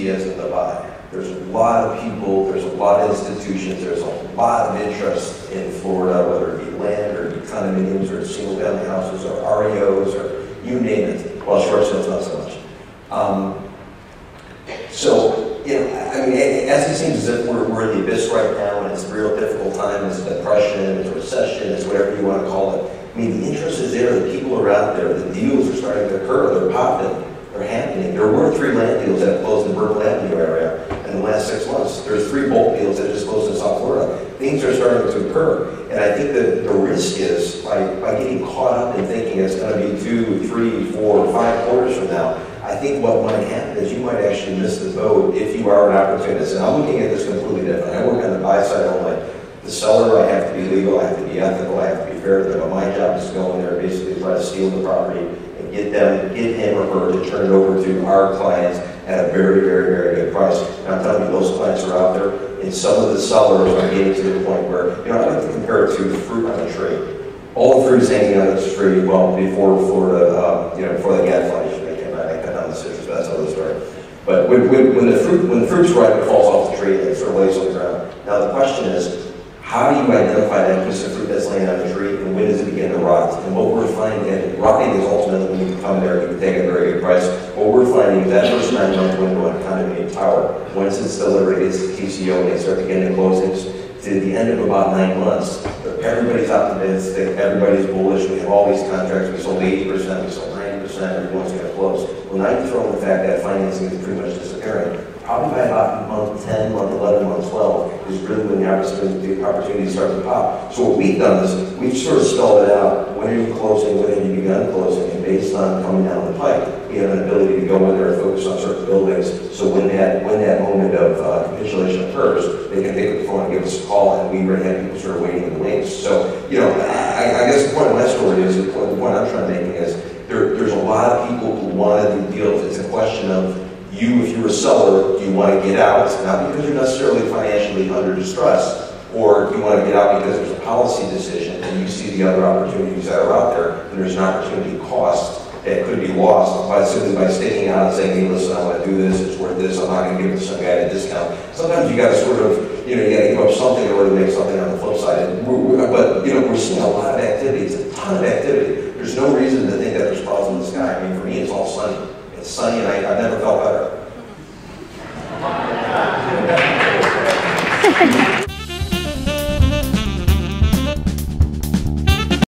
enthusiasm to buy. There's a lot of people, there's a lot of institutions, there's a lot of interest in Florida, whether it be land or it be condominiums or single family houses or REOs or you name it. Well, short sales not so much. So, you know, I mean, as it seems as if we're in the abyss right now and it's a real difficult time, it's a depression, it's a recession, it's whatever you want to call it. I mean, the interest is there, the people are out there, the deals are starting to occur, they're popping, they're happening. There were 3 land deals that closed in the Berkeley Avenue area in the last 6 months. There's 3 bulk deals that just closed in South Florida. Things are starting to occur. And I think that the risk is by getting caught up in thinking it's going to be 2, 3, 4, 5 quarters from now, I think what might happen is you might actually miss the boat if you are an opportunist. And I'm looking at this completely different. I work on the buy side only. The seller, I have to be legal, I have to be ethical, I have to be fair to them. But my job is to go in there and basically try to steal the property and get him or her to turn it over to our clients at a very, very, very good price. And I'm telling you, those clients are out there, and some of the sellers are getting to the point where, you know, I like to compare it to the fruit on a tree. All the fruit is hanging on the tree, well, before Florida, you know, before the gadfly issue, they cut down the citrus, but that's another story. But when the fruit's ripe, it falls off the tree and it sort of lays on the ground. Now the question is, how do you identify that piece of fruit that's laying on the tree, and when does it begin to rot? And what we're finding, and rotting is ultimately when you can come there, you can take a very good price. What we're finding is that first 9-month window on a condominium tower, once it's delivered, it gets the TCO, and they start to get into closings. To the end of about 9 months, everybody's optimistic, everybody's bullish. We have all these contracts. We sold 80%, we sold 90%, everyone's going to close. Well, now you throw in the fact that financing is pretty much disappearing. Probably by about month 10, month 11, month 12 is really when the opportunities start to pop. So what we've done is we've sort of spelled it out. When are you closing? When have you begun closing? And based on coming down the pike, we have an ability to go in there and focus on certain buildings. So when that moment of capitulation occurs, they can pick up the phone and give us a call, and we already have people sort of waiting in the wings. So, you know, I guess the point of my story is, the point I'm trying to make is there's a lot of people who want to do deals. It's a question of if you're a seller, do you want to get out, not because you're necessarily financially under distress, or do you want to get out because there's a policy decision and you see the other opportunities that are out there, and there's an opportunity cost that could be lost simply by sticking out and saying, hey, listen, I want to do this, it's worth this, I'm not going to give it to some guy at a discount. Sometimes you got to sort of, you know, you got to give up something in order to make something on the flip side. But, you know, we're seeing a lot of activity. It's a ton of activity. There's no reason to think that there's clouds in the sky. I mean, for me, it's all sunny. It's sunny, and I've never felt better.